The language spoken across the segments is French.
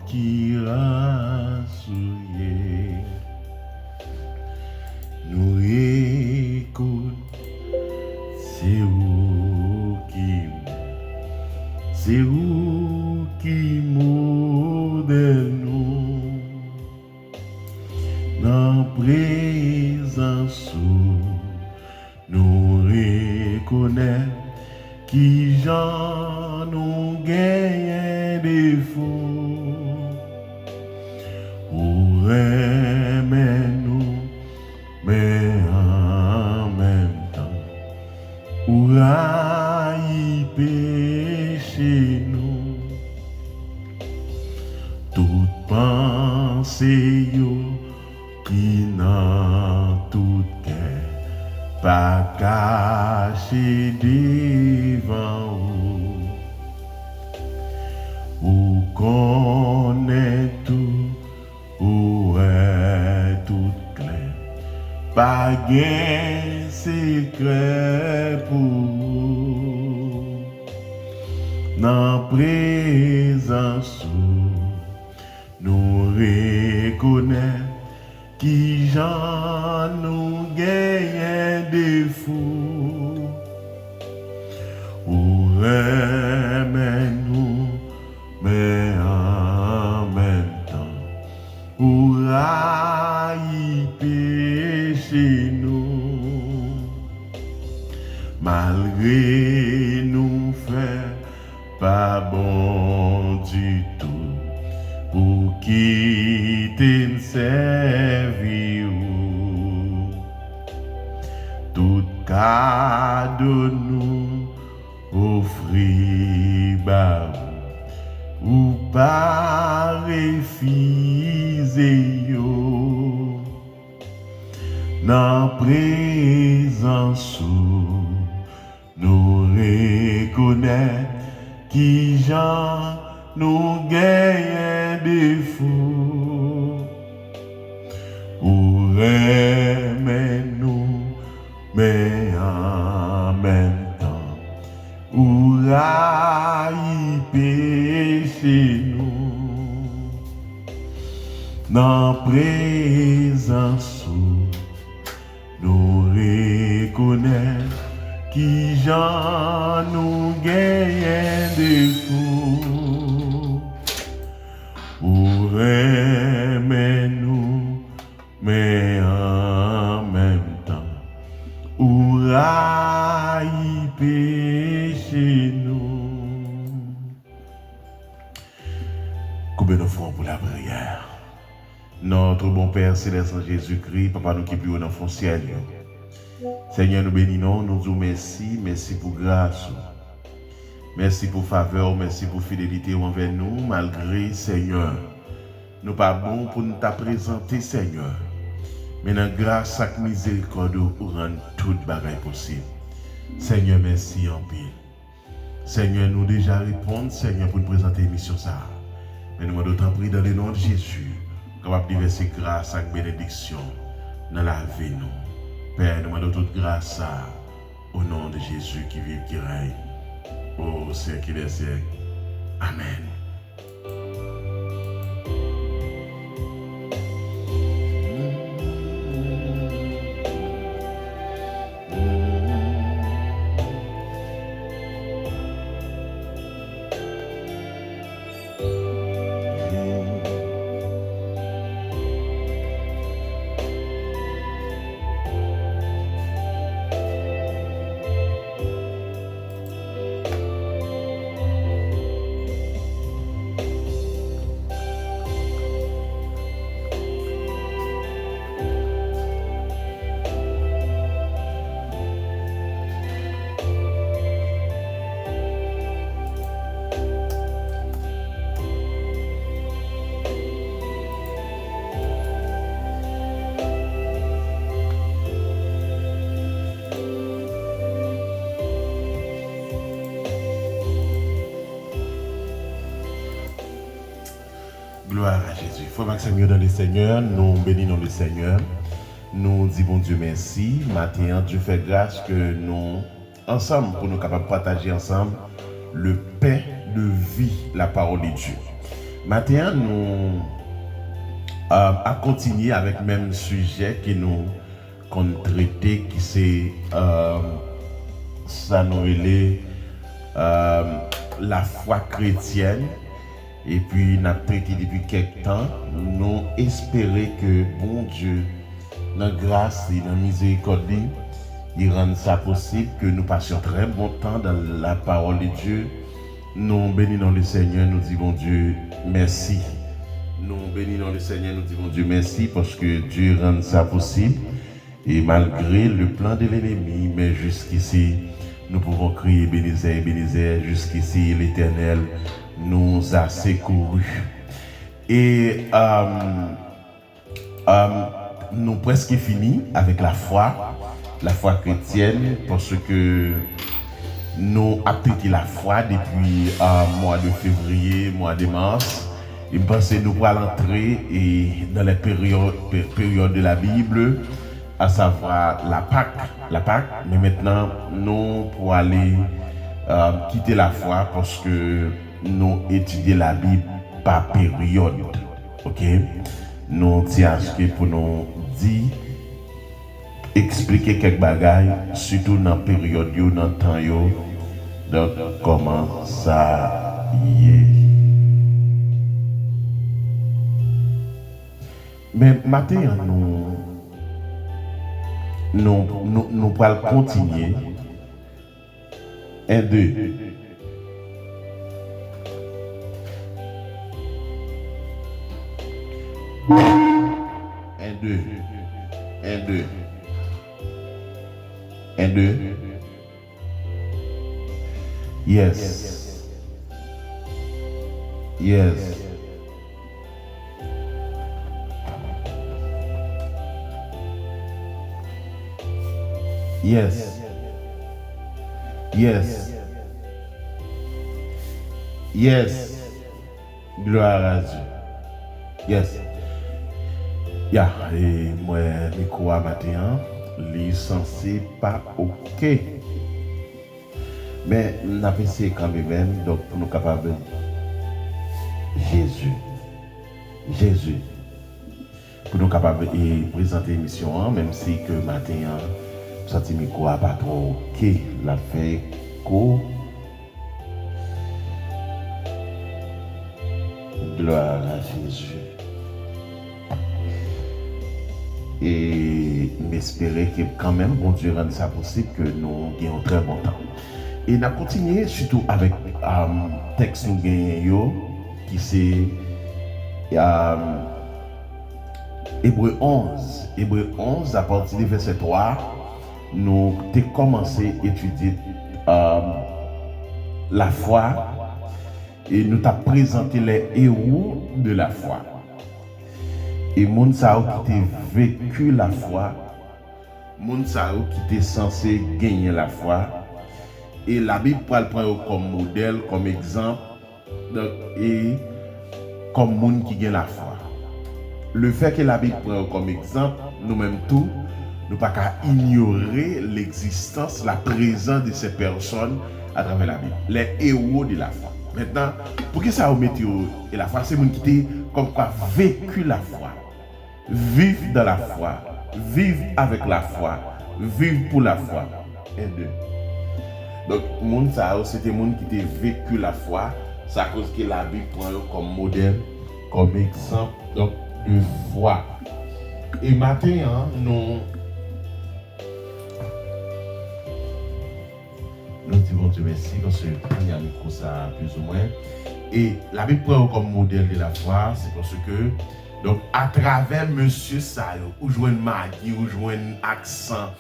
qui rassouillé. Nous écoute, c'est où qui modèle nous dans présence nous reconnaît qui j'en nous gagne défaut pour aimer nous mais en même temps pour haïr péché nous toute pensée qui n'a tout cœur pas caché devant vous connaît tout ou est tout clair pas gain secret pour vous dans présence nous reconnaît qui j'en nous gagne défaut ou aimer nous mais en même temps ou haïr péché nous malgré nous faire pas bon du tout pour quitter le servir tout cadeau nous offrir bah ou pas refuser yo dans présence nous reconnaît qui j'en nous gagne défaut pour aimer nous mais en même temps pour haïr péché nous dans présence nous reconnaît qui j'en nous gagne défaut pour aimer nous mais en même temps pour haïr péché nous. Combien de fois pour la prière? Notre bon Père Céleste en Jésus-Christ, Papa nous qui plus haut dans le ciel. Seigneur, nous bénissons, nous disons merci, merci pour grâce. Merci pour faveur, merci pour fidélité envers nous, malgré, Seigneur, nous pas bon pour nous t'a présenter, Seigneur. Mais dans grâce et miséricorde, pour rendre toute bagaille possible. Seigneur, merci en pile. Seigneur, nous déjà répondre, Seigneur, pour nous présenter l'émission ça. Mais nous d'autant pris dans le nom de Jésus, capable de verser grâce et bénédiction dans la vie nous. Père, nous demandons toute grâce au nom de Jésus qui vit, qui règne au siècle des siècles. Amen. Gloire à Jésus. Frère Maxime dans le Seigneur, nous bénissons le Seigneur. Nous disons Dieu merci. Matin, Dieu fait grâce que nous, ensemble, pour nous capables de partager ensemble le pain de vie, la parole de Dieu. Maintenant, nous à continuer avec le même sujet que nous qu'on traité, qui c'est ça nous est la foi chrétienne. Et puis, nous avons traité depuis quelques temps, nous espérons que bon Dieu, dans grâce et dans miséricorde, il rend ça possible, que nous passions très bon temps dans la parole de Dieu. Nous bénissons le Seigneur, nous disons Dieu merci. Nous bénissons le Seigneur, nous disons Dieu merci parce que Dieu rend ça possible. Et malgré le plan de l'ennemi, mais jusqu'ici, nous pouvons crier Bénézé, Bénézé, jusqu'ici l'Éternel nous a secourus. Et nous presque fini avec la foi chrétienne, parce que nous avons traité la foi depuis mois de février, mois de mars. Et je pense que nous allons entrer dans les périodes de la Bible, à savoir la Pâque. Mais maintenant, nous pour aller quitter la foi parce que nous étudions la Bible par période. Ok? Nous tiens pour nous dire, expliquer quelques bagailles, surtout dans la période, dans le temps. Donc, comment ça y est? Mais maintenant, nous allons continuer. 1, 2. Yes. Yes. Yes. Yes. Yes. Gloire à Dieu. Yes. Ya, et moi, micro à matin, licencié pas OK. Mais nous avons essayé quand même, donc pour nous capables. Jésus. Pour nous capables de présenter l'émission, même si que matin, senti micro à pas trop OK, la fait co. Gloire à Jésus. Et m'espérer que quand même, bon Dieu rende ça possible, que nous ayons très bon temps. Et nous avons continué surtout avec le texte nous gagnons, qui c'est Hébreu 11. Hébreu 11, à partir du verset 3, nous avons commencé à étudier la foi et nous avons présenté les héros de la foi. Et moun sa qui t'a vécu la foi, moun sa qui était censé gagner la foi, et la Bible prend comme modèle, comme exemple, et comme moun qui gagne la foi. Le fait que la Bible prend comme exemple, nous-mêmes tous, nous pas qu'à ignorer l'existence, la présence de ces personnes à travers la Bible, les héros de la foi. Maintenant, pour que ça omette et la foi, c'est moun qui t'a comme quoi vécu la foi. Vivre dans la foi, vivre avec la foi, vivre pour la foi. 1, 2. Donc, moun ça, c'était moun qui a vécu la foi, c'est à cause que la Bible prend comme modèle, comme exemple donc, de foi. Et maintenant, nous disons Dieu merci parce que il y a micro ça plus ou moins. Et la Bible prend comme modèle de la foi, c'est parce que donc, à travers Monsieur Sayo, ou jouer une magie, ou jouer un accent,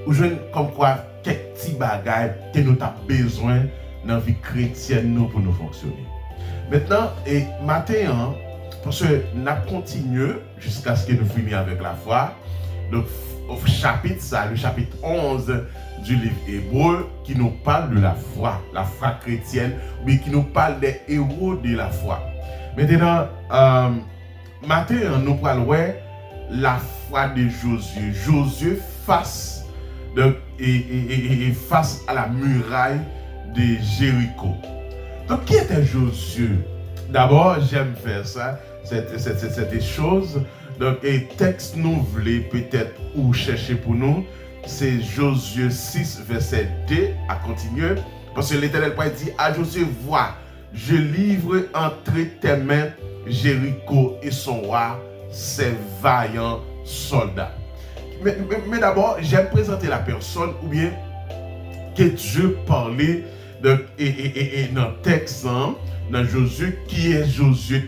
ou jouer comme quoi, quelques petits bagages que nous avons besoin dans la vie chrétienne nous, pour nous fonctionner. Maintenant, et matin, parce que nous continuons jusqu'à ce que nous finissions avec la foi, donc, au chapitre, ça, le chapitre 11 du livre Hébreu, qui nous parle de la foi chrétienne, mais qui nous parle des héros de la foi. Maintenant, matin, nous parlons de la foi de Josué. Josué face à la muraille de Jéricho. Donc, qui était Josué? D'abord, j'aime faire ça, cette chose. Donc, et texte nous voulez peut-être ou chercher pour nous, c'est Josué 6, verset 2, à continuer. Parce que l'Éternel dit à Josué, vois, je livre entre tes mains Jéricho et son roi, ses vaillants soldats. Mais d'abord, j'aime présenter la personne ou bien que Dieu parlait et dans le texte, dans Josué, qui est Josué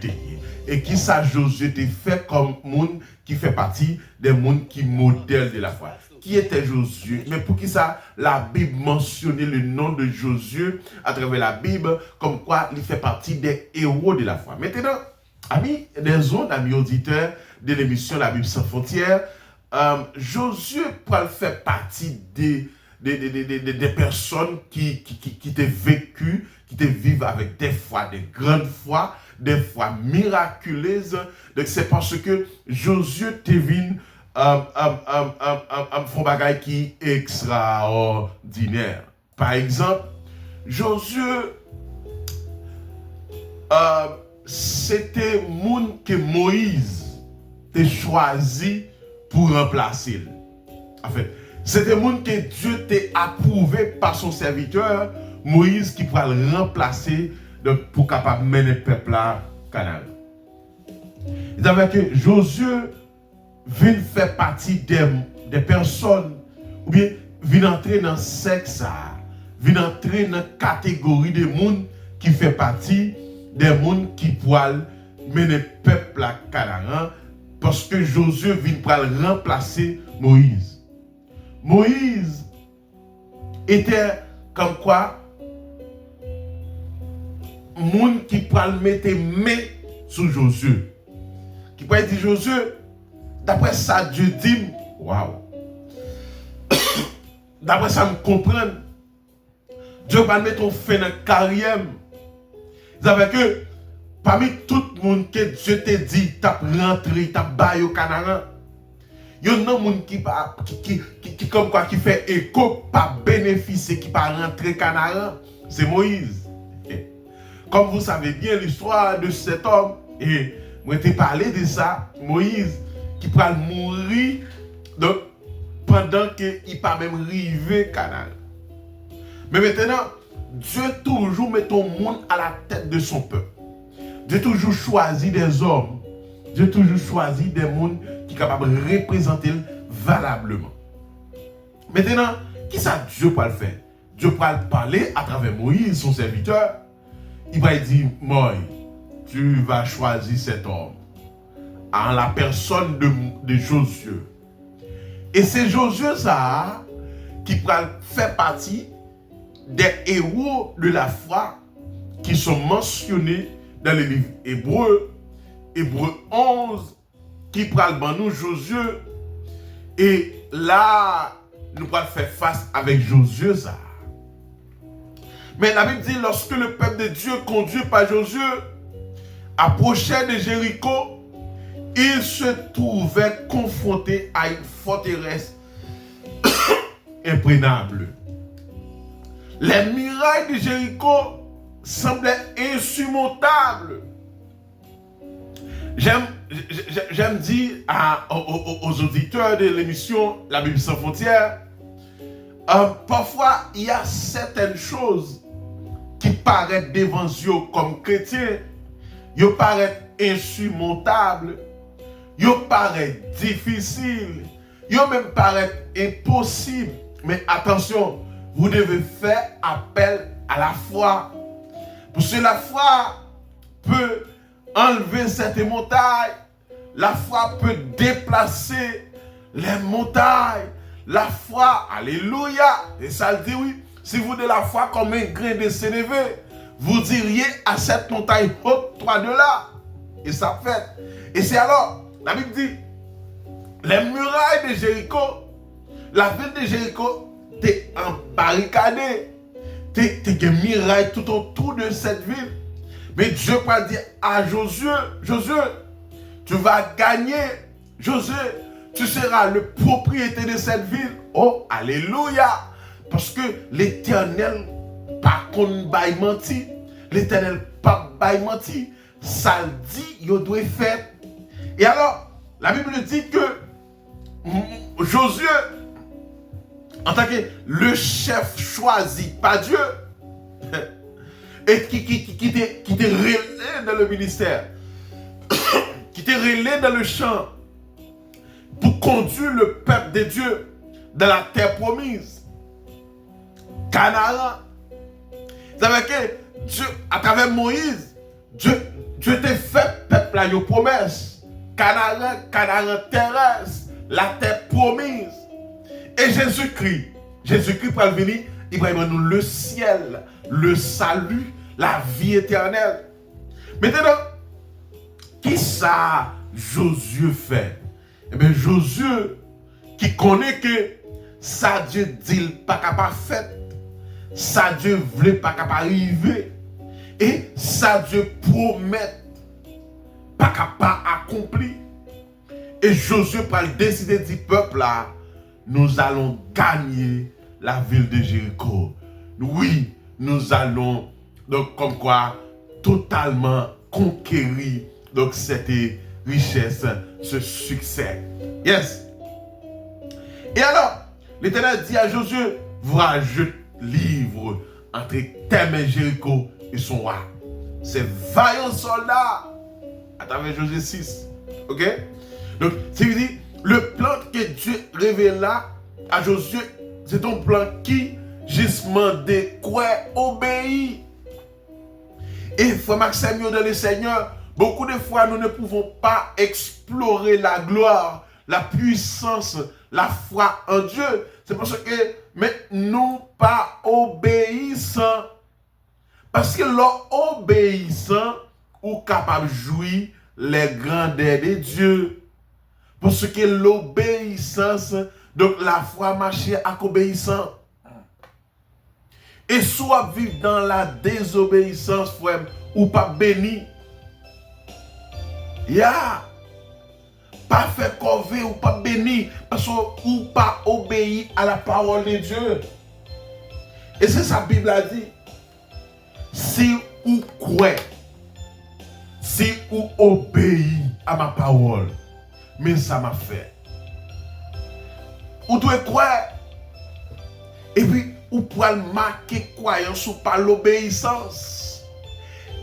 et qui ça Josué fait comme monde qui fait partie des mondes qui modèlent de la foi. Qui était Josué? Mais pour qui ça, la Bible mentionnait le nom de Josué à travers la Bible, comme quoi il fait partie des héros de la foi. Maintenant, amis des ondes, amis auditeurs de l'émission La Bible sans frontières, Josué peut faire partie des personnes qui étaient vécues, qui étaient vivent avec des foi, des grandes foi, des fois miraculeuses. Donc c'est parce que Josué devine font bagaille qui est extraordinaire. Par exemple, Josué c'était monde que Moïse a choisi pour remplacer. En fait, c'était monde que Dieu t'a approuvé par son serviteur Moïse qui pourra le remplacer donc, pour capable mener le peuple à Canaan. Et avec que Josué vient faire partie des personnes, ou bien vient entrer dans le sexe, vient entrer dans la catégorie des mondes qui fait partie des mondes qui pourraient mener le peuple à Canaan, parce que Josué vient pour remplacer Moïse. Moïse était comme quoi monde qui pourrait mettre main sur Josué. Qui pourrait dire Josué, d'après ça Dieu dit, waouh. D'après ça me comprendre, Dieu va mettre ton fin dans la carrière. Vous savez que parmi tout le monde que Dieu t'a dit, t'as rentré, t'as baillé au Canaan, il y a un monde qui comme quoi qui fait écho, pas bénéficier, qui pas rentrer au Canaan, c'est Moïse. Comme vous savez bien l'histoire de cet homme, et moi t'ai parlé de ça, Moïse, qui pourra mourir donc, pendant qu'il n'est pas même arrivé au Canaan. Mais maintenant, Dieu toujours met ton monde à la tête de son peuple. Dieu toujours choisit des hommes. Dieu toujours choisit des mondes qui sont capables de représenter valablement. Maintenant, qui ça Dieu peut le faire? Dieu peut le parler à travers Moïse, son serviteur. Il va dire, moi, tu vas choisir cet homme en la personne de Josué. Et c'est Josué ça qui fait partie des héros de la foi qui sont mentionnés dans le livre Hébreu 11, qui parle de nous Josué. Et là, nous allons faire face avec Josué ça. Mais la Bible dit, lorsque le peuple de Dieu, conduit par Josué, approchait de Jéricho, il se trouvait confronté à une forteresse imprenable. Les murailles de Jéricho semblaient insurmontables. J'aime dire aux auditeurs de l'émission La Bible sans frontières, parfois il y a certaines choses qui paraissent devant eux comme chrétiens, ils paraissent insurmontables, ils paraissent difficiles, ils même paraissent impossibles. Mais attention, vous devez faire appel à la foi. Parce que la foi peut enlever cette montagne. La foi peut déplacer les montagnes. La foi, alléluia. Et ça le dit oui. Si vous de la foi comme un grain de sénévé, vous diriez à cette montagne haute, toi de là. Et ça fait. Et c'est alors, la Bible dit, les murailles de Jéricho, la ville de Jéricho, t'es embarricadé. T'es des murailles tout autour de cette ville. Mais Dieu va dire à Josué, Josué, tu vas gagner. Josué, tu seras le propriétaire de cette ville. Oh, alléluia. Parce que l'Éternel, pas qu'on baille menti. L'Éternel, pas baille menti. ça dit, il doit faire. Et alors, la Bible dit que Josué, en tant que le chef choisi par Dieu, et qui t'est relé dans le ministère, qui t'est relé dans le champ, pour conduire le peuple de Dieu dans la terre promise, Canaan. Vous savez que Dieu, à travers Moïse, Dieu t'a fait peuple à une promesse. Canaan terrestre, la terre promise. Et Jésus-Christ pour venir, il va nous le ciel, le salut, la vie éternelle. Maintenant, qui ça Josué fait? Eh bien, Josué, qui connaît que ça Dieu dit pas capable faire, ça Dieu voulait pas capable arriver, et ça Dieu promet pas capable accomplir. Et Josué va décider du peuple là, nous allons gagner la ville de Jéricho. Oui, nous allons donc comme quoi totalement conquérir donc cette richesse, ce succès. Yes. Et alors, l'Éternel dit à Josué, voilà, je livre entre Thème et Jéricho et son roi. Ces vaillants soldats, à travers Josué 6. Ok? Donc, c'est dit, le plan que Dieu révèle là à Josué, c'est un plan qui, justement, de quoi obéit. Et frère Maxime, dans le Seigneur, beaucoup de fois, nous ne pouvons pas explorer la gloire, la puissance, la foi en Dieu. C'est parce que, mais nous pas obéissants. Parce que l'obéissant, ou capable de jouir les grandeurs de Dieu. Parce que l'obéissance, donc la foi marche à obéissant. Et soit vivre dans la désobéissance, frère, ou pas béni. Pas faire corvée ou pas béni, parce que ou pas obéir à la parole de Dieu. Et c'est ça la Bible a dit. Si ou croit, si ou obéit à ma parole, mais ça m'a fait. Ou doit croire. Et puis, ou pourra marquer croyance ou par l'obéissance.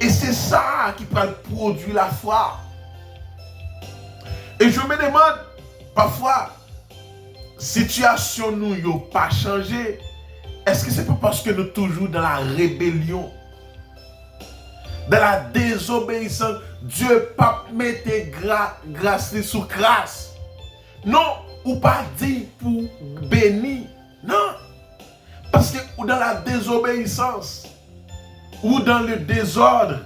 Et c'est ça qui peut produire la foi. Et je me demande, parfois, situation nous n'a pas changé. Est-ce que c'est pas parce que nous sommes toujours dans la rébellion, dans la désobéissance? Dieu pas mettre grâce sous grâce. Non, ou pas dit pour bénir. Non. Parce que ou dans la désobéissance, ou dans le désordre,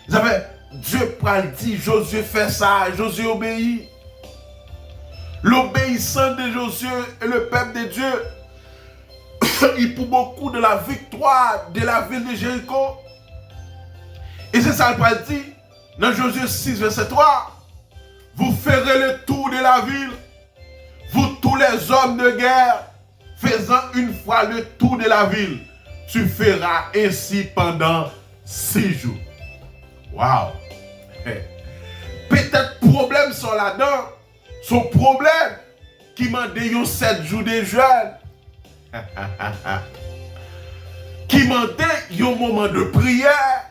vous savez, Dieu dit, Josué fait ça, Josué obéit. L'obéissance de Josué et le peuple de Dieu, il pour beaucoup de la victoire de la ville de Jéricho. Et c'est ça qu'il dit dans Josué 6, verset 3. Vous ferez le tour de la ville, vous tous les hommes de guerre, faisant une fois le tour de la ville. Tu feras ainsi pendant 6 jours. Waouh! Peut-être problème sont là-dedans. Son problème qui m'a dit 7 jours de jeûne. Qui m'a dit un moment de prière.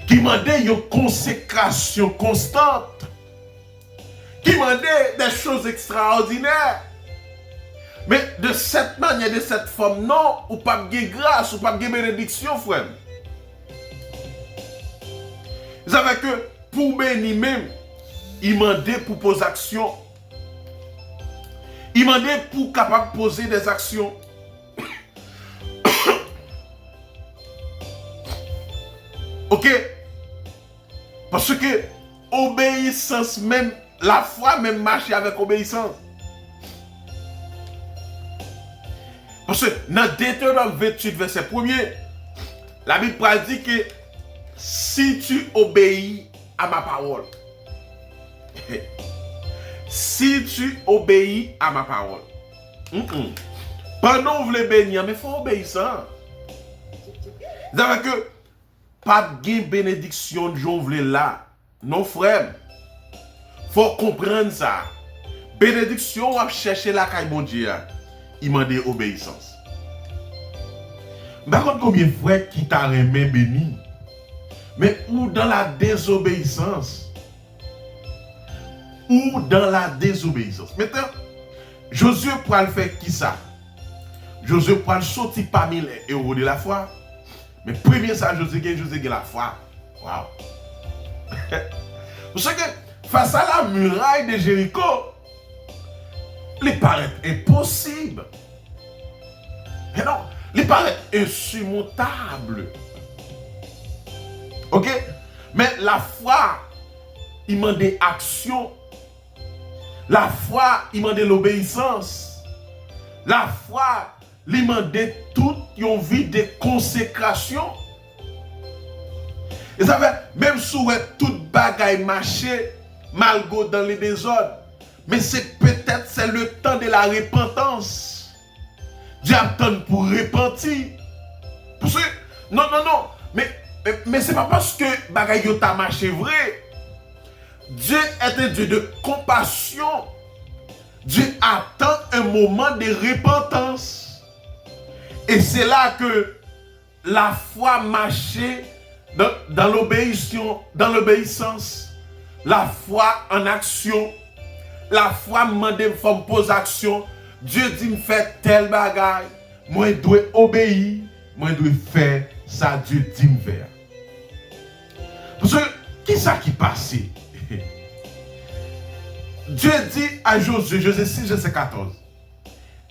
Qui m'a dit une consécration constante. Qui m'a dit des choses extraordinaires. Mais de cette manière, de cette forme, non, ou pas de grâce, ou pas de bénédiction, frère. Vous savez que pour bénir même, il m'a dit pour poser action. Il m'a dit pour capable poser des actions. Ok? Parce que obéissance même, la foi même marche avec obéissance. Parce que dans Deutéronome 28, verset 1er, la Bible dit que si tu obéis à ma parole, si tu obéis à ma parole, pendant que vous voulez bénir, mais il faut obéir ça. C'est-à-dire que pas de bénédiction de jonvle là. Non, frère. Faut comprendre ça. Bénédiction, on va chercher la caille bon Dieu. Il m'a dit obéissance. Par contre, combien de frères qui t'a remis béni? Mais ou dans la désobéissance? Ou dans la désobéissance? Maintenant, Josué pourra le faire qui ça? Josué pourra le sortir parmi les héros de la foi. Mais premier ça, Josué a la foi. Waouh! Vous savez que face à la muraille de Jéricho, il paraît impossible. Mais non, il paraît insurmontable. Ok? Mais la foi, il m'a des actions. La foi, il m'a de l'obéissance. La foi, il m'a de toute une vie de consécration. Et ça fait, même si toute bagaille marché, malgré dans les désordres, mais c'est peut-être c'est le temps de la repentance. Dieu attend pour repentir. Parce que, non, mais c'est pas parce que bagaille yota marché vrai. Dieu est un Dieu de compassion. Dieu attend un moment de repentance. Et c'est là que la foi marchait dans l'obéissance. La foi en action. La foi me demande de poser action. Dieu dit me faire tel bagaille. Moi, je dois obéir. Moi, je dois faire ça. Dieu dit me faire. Parce que, qui ça qui passe? Dieu dit à Josué, Josué 6, verset 14.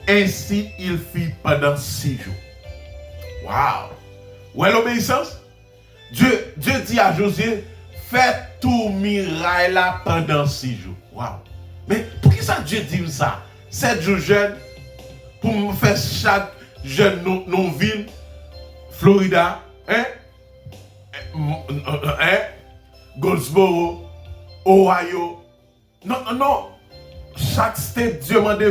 Ainsi il fit pendant 6 jours. Waouh! Où est l'obéissance? Dieu dit à Josué, fais tout miracle là pendant 6 jours. Waouh! Mais pour qui ça Dieu dit ça? 7 jours jeunes, pour me faire chaque jeune non-ville, Florida, Goldsboro, Ohio. Non. Chaque state, Dieu m'a dit.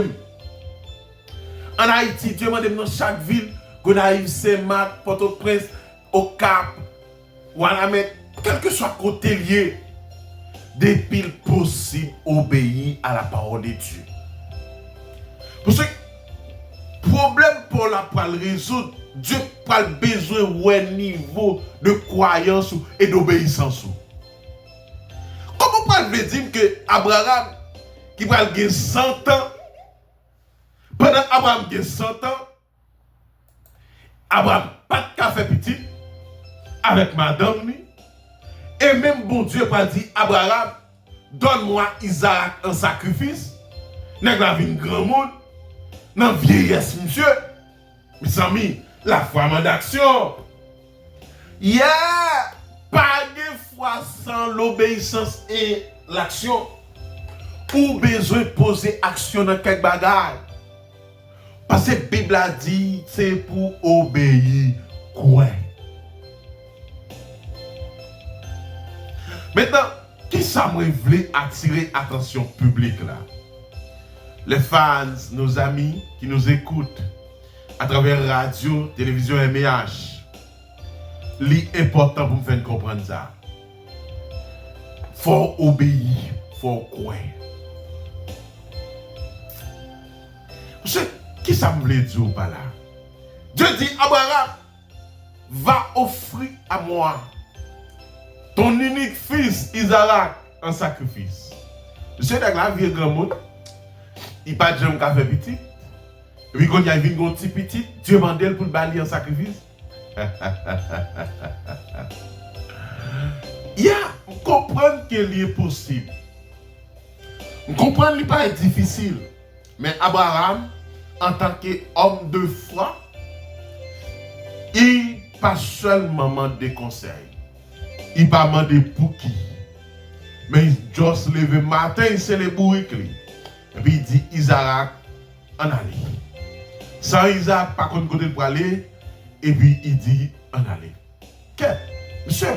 En Haïti, Dieu m'a dit dans chaque ville, Gonaïve, Saint-Marc, Port-au-Prince, au Cap, Ouanamet, quel que soit côté lié, depuis le possible, obéir à la parole de Dieu. Parce que le problème pour le résoudre, Dieu a besoin d'un niveau de croyance et d'obéissance. Comment on peut dire que Abraham, qui va gagner 100 ans, pendant Abraham a 100 ans, Abraham pas de café petit, avec madame, et même bon Dieu va dire, Abraham, donne-moi Isaac en sacrifice, n'est-ce pas un grand monde, dans la vieillesse, monsieur, mes amis, la foi d'action. Pas de foi sans l'obéissance et l'action. Ou besoin de poser action dans quelque bagaille. Parce que la Bible a dit, c'est pour obéir quoi. Maintenant, qui ça me voulait attirer l'attention publique là? Les fans, nos amis qui nous écoutent à travers radio, télévision MH. L'important pour me faire comprendre ça. Faut obéir, faut croire. Vous savez, qui ça me voulait dire par là? Dieu dit, Abraham, va offrir à moi ton unique fils Isaac en sacrifice. Vous savez, dans la vie de grand monde, il n'y a pas de gens qui ont fait petit. Et puis quand il y a un petit petit, Dieu m'a dit pour le balayer en sacrifice. On comprend qu'il est possible. On comprend qu'il n'est pas difficile. Mais Abraham, en tant qu'homme de foi, il n'a pas seulement demandé conseil. Il n'a pas demandé pour qui. Mais il juste levé matin, il s'est les bourriques. Et puis il dit Isaac, en aller. Sans Isaac, pas contre côté pour aller. Et puis il dit en aller. Qu'est-ce? Monsieur,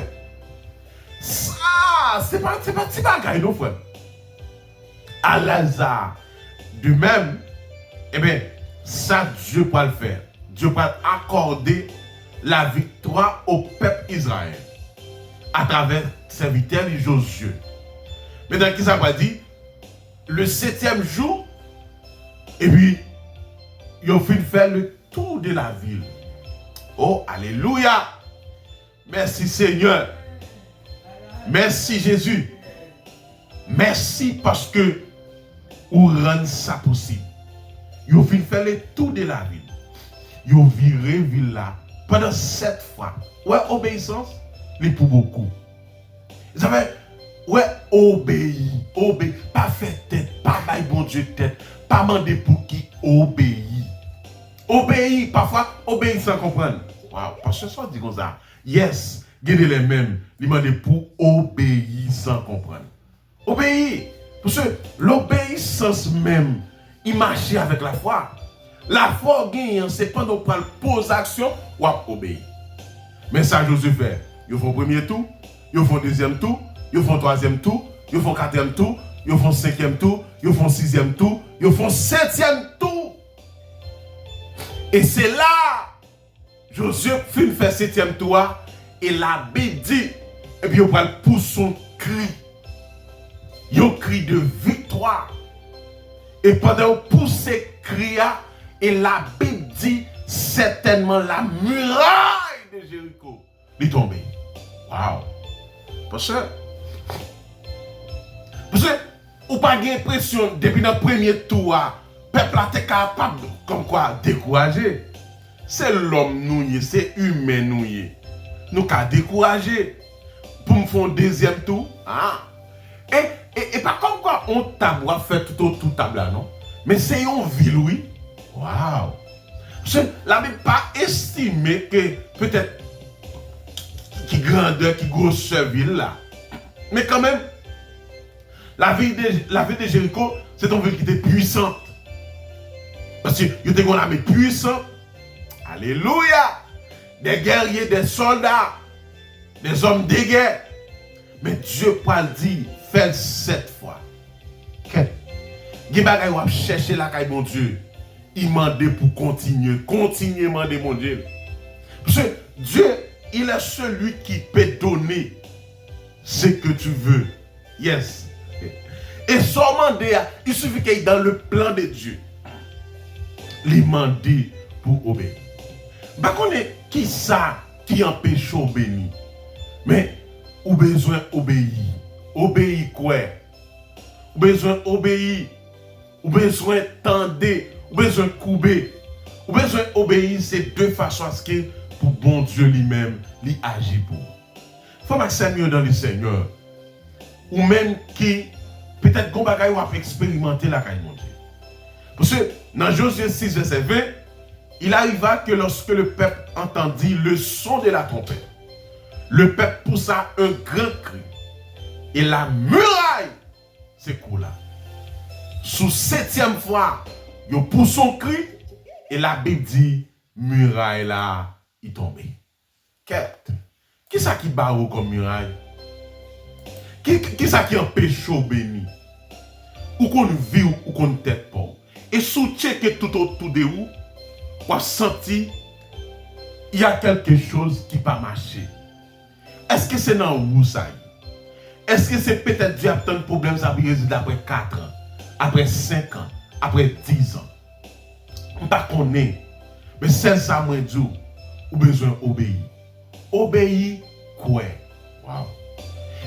ça, c'est pas petit bagaille, non, frère. À Lazare, de même, eh bien, ça, Dieu peut le faire. Dieu peut accorder la victoire au peuple Israël. à travers serviteur Josué. Maintenant, qui ça va dire? Le 7e jour, et puis, ils ont fait faire le tour de la ville. Oh, alléluia! Merci Seigneur. Merci Jésus. Merci parce que vous rendez ça possible. Ils ont fait faire le tour de la ville. Ils ont viré la ville là pendant 7 fois. Ouais, obéissance, les pour beaucoup. Vous savez, ouais, obéir. Pas faire tête, pas bailler bon Dieu tête, pas demander pour qui obéir. Obéir, parfois, obéir sans comprendre. Wow, parce que ça dit comme ça. Yes, gardez les mêmes, ils demandent pour obéir sans comprendre. Obéir. Parce que l'obéissance même, il marche avec la foi. La foi gagne, c'est pendant qu'on pose action ou obéir. Mais ça, Josué fait. Ils font premier tour, ils font deuxième tour, ils font troisième tour, ils font quatrième tour, ils font cinquième tour, ils font sixième tour, ils font septième tour. Et c'est là, Josué fait septième tour, et la Bible dit, et puis il va pousser son cri. Un cri de victoire. Et pendant qu'il pousse ce cri, et la Bible dit certainement la muraille de Jéricho est tombée. Waouh! Parce que vous n'avez pas l'impression, depuis le premier tour, le peuple est capable, comme quoi, décourager. C'est l'homme nous, c'est humain nous. Nous avons découragé pour me faire un deuxième tour. Et pas comme quoi on table fait tout autour table là, non? Mais c'est une ville, oui. Waouh! La Bible pas estimé que peut-être qui grandeur, qui grosseur ville là. Mais quand même, la ville de Jéricho, c'est une ville qui était puissante. Parce que il y a une armée puissante. Alléluia! Des guerriers, des soldats, des hommes de guerre. Mais Dieu pas dit, fait 7 fois. Il va chercher la caille mon Dieu. Il m'a demandé pour continuer demander mon Dieu. Parce que Dieu, il est celui qui peut donner ce que tu veux. Yes. Et seulement il suffit qu'il est dans le plan de Dieu. Il m'a dit pour obéir. Bah qu'on est qui ça qui empêche d'obéir. Mais ou besoin d'obéir. Obéir quoi? Ou besoin d'obéir. Ou besoin tendre. Ou besoin de couper. Ou besoin d'obéir. C'est deux façons à ce que pour bon Dieu lui-même, lui agit pour. Il faut que mieux dans le Seigneur. Ou même qui, peut-être qu'on va expérimenter la caille mon Dieu. Parce que dans Josué 6, verset 20, il arriva que lorsque le peuple entendit le son de la trompette, le peuple poussa un grand cri. Et la muraille s'écroula. Sous 7e fois, il pousse son cri. Et la Bible dit, muraille là, il tombait. Qui ça qui barre comme muraille? Qui ça qui empêche au béni? Ou qu'on vit ou qu'on tête pas? Et sous checker tout autour de vous, on senti il y a quelque chose qui pas marché. Est-ce que c'est dans vous ça? Est-ce que c'est peut-être Dieu a tant de problèmes ça peut résoudre après 4 ans, après 5 ans, après 10 ans? On ne connaît pas. Mais c'est ça moi dit, ou besoin d'obéir. Obéir quoi? Wow.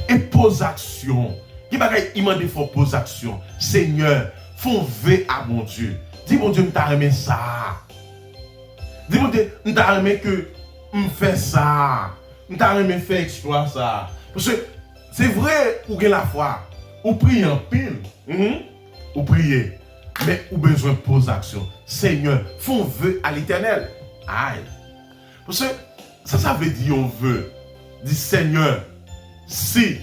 Et pose action. Qui va il m'a dit faut pose action. Seigneur, faut veiller à mon Dieu. Dis mon Dieu, je t'ai aimé ça. Dis mon Dieu, je t'ai aimé que je fais ça. Je t'ai aimé faire exploit ça. Parce que c'est vrai, ou avez la foi. Ou priez en pile. Ou priez. Mais ou besoin de pose action. Seigneur, faut veiller à l'éternel. Aïe. Parce que ça veut dire on veut. Dis Seigneur, si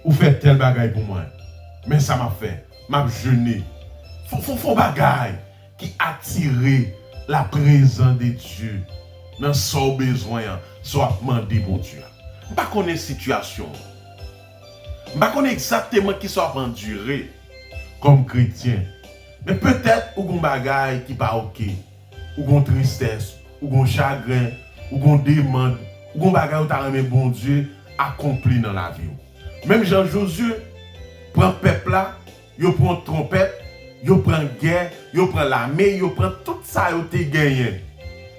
vous faites tel bagaille pour moi, mais ça m'a fait, m'a jeûné. Faut bagaille qui attire la présence de Dieu dans son besoin, soit demander pour Dieu. Je ne connais pas la situation. Je ne connais pas exactement qui soit enduré comme chrétien. Mais peut-être ou gon bagaille qui pas OK, ou gon tristesse, ou gon chagrin, ou qu'on demande, ou qu'on bagaille ou t'as remis bon Dieu accompli dans la vie. Même Jean Josué prend peuple là, il prend trompette, il prend guerre, il prend l'armée, il prend tout ça il a gagné.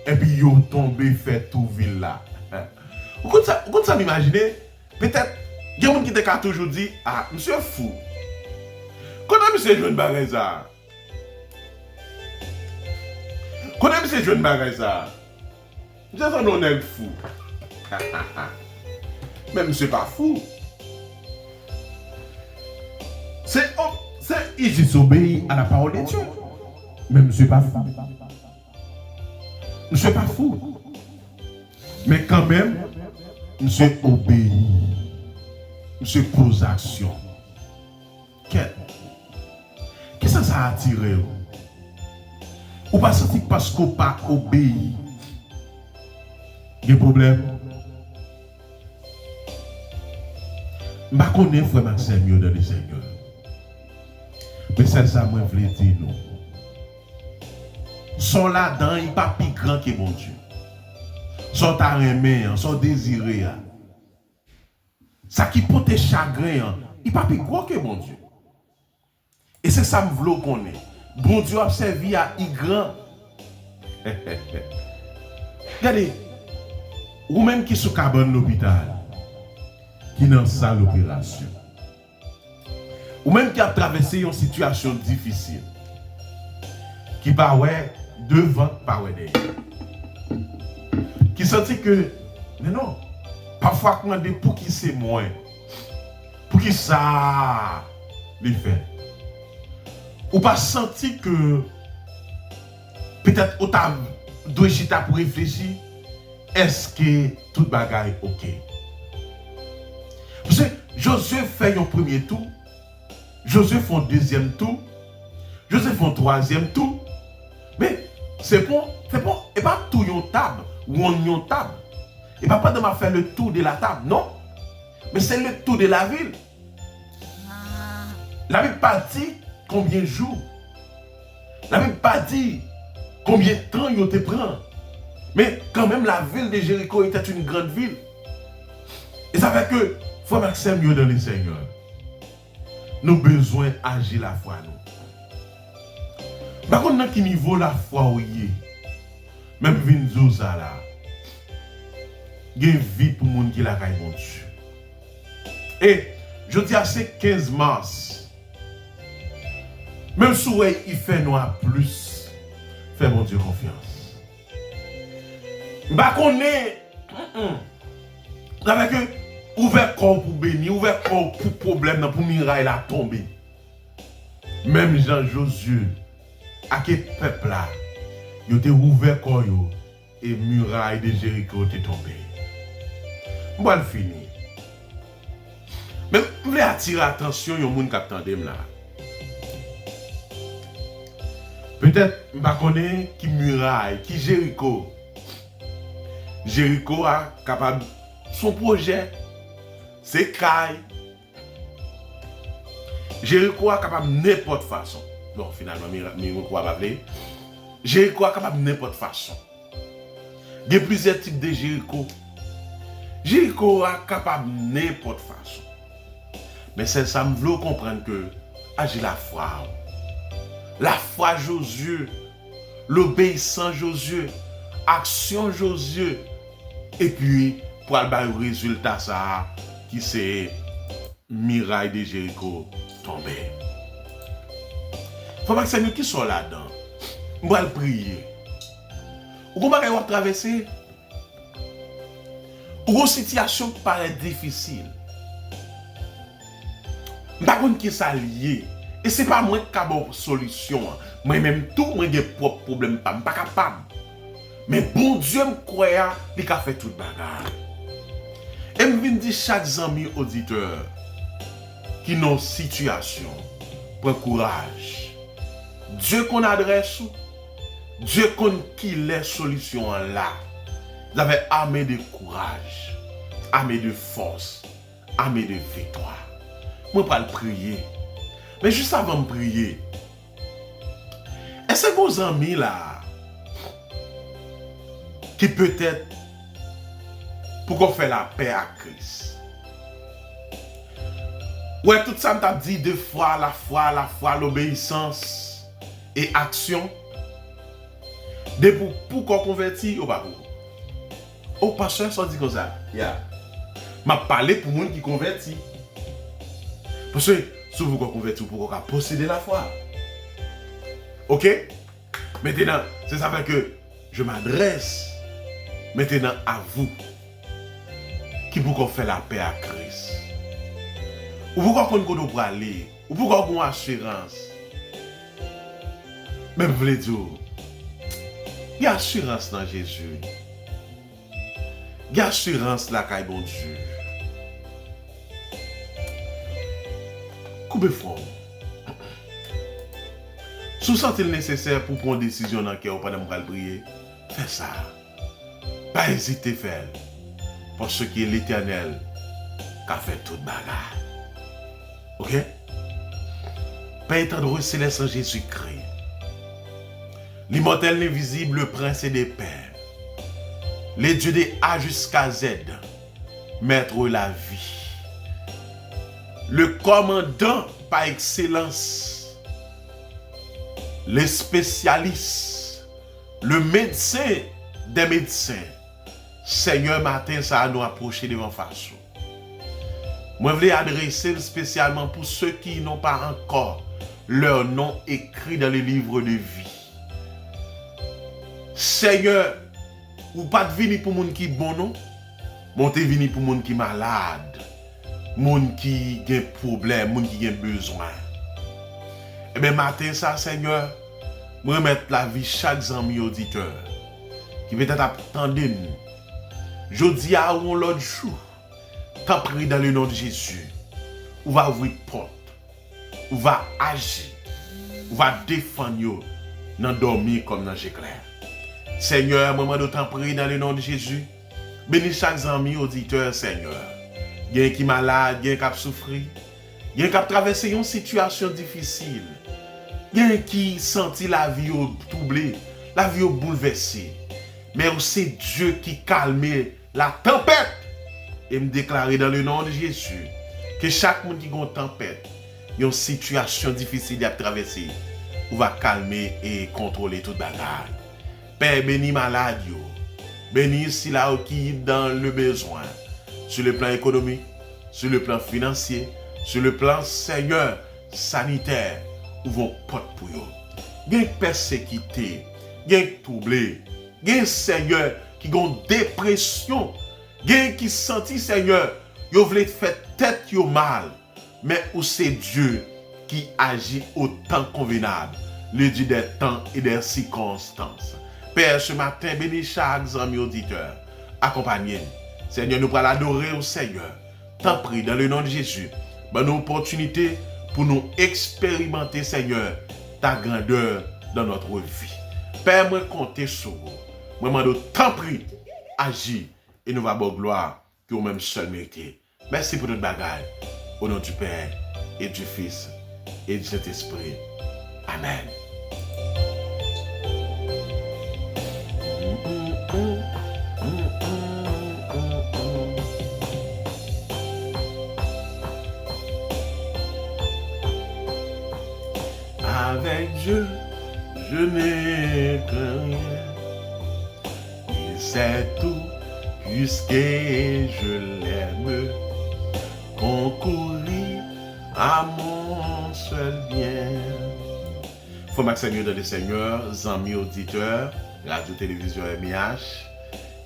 Et puis il tombé fait tout ville là. Vous comprenez ça m'imaginer? Peut-être il y a des gens qui ont toujours dit ah monsieur fou. Comment monsieur joue une bagaille ça? Comment monsieur joue une bagaille ça? Je suis un honnête fou. Mais monsieur pas fou. Il désobéit à la parole de Dieu. Mais monsieur pas fou. Monsieur pas fou. Mais quand même, monsieur obéit. Monsieur pose action. Qu'est-ce que ça a attiré? Ou pas senti parce qu'on pas obéi? Il y a un problème. Je ne connais pas frère Maxime dans le Seigneur. Mais c'est ça que je veux dire. Son là-dedans, il n'est pas plus grand que mon Dieu. Son aimé, son désiré. Ça qui peut te chagrin, il n'est pas plus gros que mon Dieu. Et c'est ça que je veux qu'on ait. Bon Dieu a servi à y grand. Regardez, ou même qui sont cabane l'hôpital, qui dans salle l'opération, ou même qui a traversé une situation difficile, qui pas ouais devant, pas ouais derrière, qui sentit que, mais non, parfois qu'on demande pour qui c'est moins, pour qui ça les fait, ou pas senti que peut-être autant doit chita pour réfléchir, est-ce que tout bagaille ok? Parce que Josué fait un premier tour, Josué fait un deuxième tour, Josué fait un troisième tour, mais c'est bon, et pas tout yon table, ou on yon table, et pas de m'a faire le tour de la table, non, mais c'est le tour de la ville. La Bible pas dit combien de jours, la Bible pas dit combien de temps yon te prend, mais quand même la ville de Jéricho était une grande ville. Et ça fait que, frère Maxime, nous dans le Seigneur, nous avons besoin d'agir la foi. Par contre, dans quel niveau la foi ou y est, même Vinzouza là, il y a une vie pour les gens qui la caille mon Dieu. Et je dis à c'est 15 mars, même si il fait noir plus, fais mon Dieu confiance. Bah qu'on est avec eux, ouvert corps pour bénir, ouvert corps pour problème, pour miraille la tomber. Même Jean Josué, à quel peuple là, il était ouvert corps et muraille de Jéricho était tombée. On va le finir. Mais je voulais attirer l'attention de gens qui attendent là. Peut-être, je ne connais pas qui muraille, qui Jéricho. Jéricho a capable son projet, c'est caille. Jéricho a capable n'importe façon. Non, finalement, Jéricho a pas appelé. Jéricho a capable n'importe façon. Il y a plusieurs types de Jéricho. Jéricho a capable n'importe façon. Mais c'est ça, je veux comprendre que agir la foi. La foi Josué, l'obéissance Josué, action Josué. Et puis, pour avoir le résultat, ça, qui c'est muraille de Jéricho tombée. Il faut que c'est nous qui sont là-dedans. On va prier. Ou comment on va traverser une situation qui paraît difficile. Par contre, qui est lié. Et ce n'est pas moi qui ai une solution. Moi-même, tout, moi, j'ai des propres problèmes. Je ne suis pas capable. Mais bon Dieu me croit, il a fait tout le bagage. Et je viens dire chaque ami auditeur qui dans une situation, prends courage. Dieu qu'on adresse, Dieu qu'on qui les solutions là. Vous avez armé de courage, armé de force, armé de victoire. Moi, pas le prier. Mais juste avant de prier, est-ce que vos amis là, qui peut-être pour qu'on fait la paix à Christ. Ouais, tout ça m'a dit deux fois, la foi, l'obéissance et action. Pour qu'on convertit, ou pas pour. Au pasteur, ça dit comme ça. M'a parlé pour monde qui convertit. Parce que si vous convertissez, pour qu'on posséder la foi. Ok? Maintenant, c'est ça fait que je m'adresse maintenant à vous qui pour faire la paix à Christ. Ou pourquoi qu'on doit aller, ou pourquoi qu'on a assurance. Même vous voulez dire, il y a assurance dans Jésus. Il y a assurance là qu'il y a bon Dieu. Coupez fort. Si vous sentez nécessaire pour prendre une décision dans le cœur pendant que vous prier, faites ça. Pas hésiter à faire. Parce que l'Éternel qui a fait toute bagarre. Ok? Père tendre céleste en Jésus-Christ. L'immortel, l'invisible, le prince et des pères. Les dieux de A jusqu'à Z. Maître de la vie. Le commandant par excellence. Les spécialistes. Le médecin des médecins. Seigneur, matin, ça a nous approché devant face. Moi, je voulais adresser spécialement pour ceux qui n'ont pas encore leur nom écrit dans le livre de vie. Seigneur, ou pas de venir pour les gens qui sont bons, non? Mais tu venir pour les gens qui sont malades, les gens qui ont des problèmes, les gens qui ont besoin. Et bien, matin, ça, Seigneur, je remettre la vie chaque ami auditeur qui peut-être attendre nous. Je dis à vous l'autre jour, t'as pris dans le nom de Jésus, on va ouvrir porte, on va agir, on va défendre, dans dormir comme dans l'éclair. Seigneur, moment de t'en prier dans le nom de Jésus, bénis chaque ami auditeur, Seigneur. Il y a qui malade, il y a qui a souffert, il y a qui a traversé une situation difficile, il y a qui senti la vie troublée, la vie bouleversée. Mais c'est Dieu qui calme la tempête. Et me déclarer dans le nom de Jésus que chaque monde qui a une tempête, une situation difficile à traverser, on va calmer et contrôler toute bagarre. Père, bénis malade, bénis si là qui est dans le besoin, sur le plan économique, sur le plan financier, sur le plan Seigneur sanitaire, où vont porte pour eux. Il y a persécuté, il y a troublé, il y a Seigneur qui a une dépression. Gen qui senti Seigneur, yo vle faire tête yo mal, mais où c'est Dieu qui agit au temps convenable, le Dieu des temps et des circonstances. Père, ce matin, bénis chaque ami auditeur, accompagnez-nous. Seigneur, nous allons adorer au Seigneur. T'en prie, dans le nom de Jésus, bonne opportunité pour nous expérimenter, Seigneur, ta grandeur dans notre vie. Père, moi compter sur vous. Moi, demande t'en prie, agis. Et nous va avoir gloire que vous-même seul méritez. Merci pour notre bagaille. Au nom du Père et du Fils et du Saint-Esprit. Amen. Avec Dieu, je n'ai que rien. Il sait tout. Puisque je l'aime, concourir à mon seul bien. Faut Seigneur dans le Seigneur, amis auditeurs, radio-télévision MIH,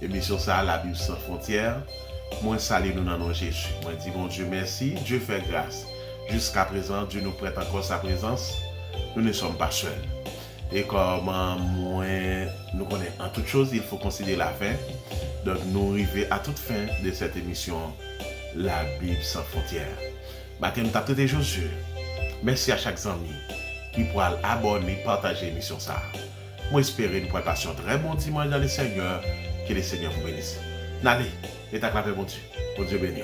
émission ça, la Bible sans frontières. Moi, salue nous dans nos Jésus. Moi, dis bon Dieu merci, Dieu fait grâce. Jusqu'à présent, Dieu nous prête encore sa présence. Nous ne sommes pas seuls. Et comme moi, nous connaissons en toute chose, il faut considérer la fin. Donc, nous arrivons à toute fin de cette émission, la Bible sans frontières. Baptême t'as tout Josué. Merci à chaque ami qui pourra abonner, partager l'émission ça. Moi, j'espère que nous pourrons passer un très bon dimanche dans le Seigneur. Que le Seigneur vous bénisse. N'allez, et t'as clapé, bon Dieu. Bon Dieu béni.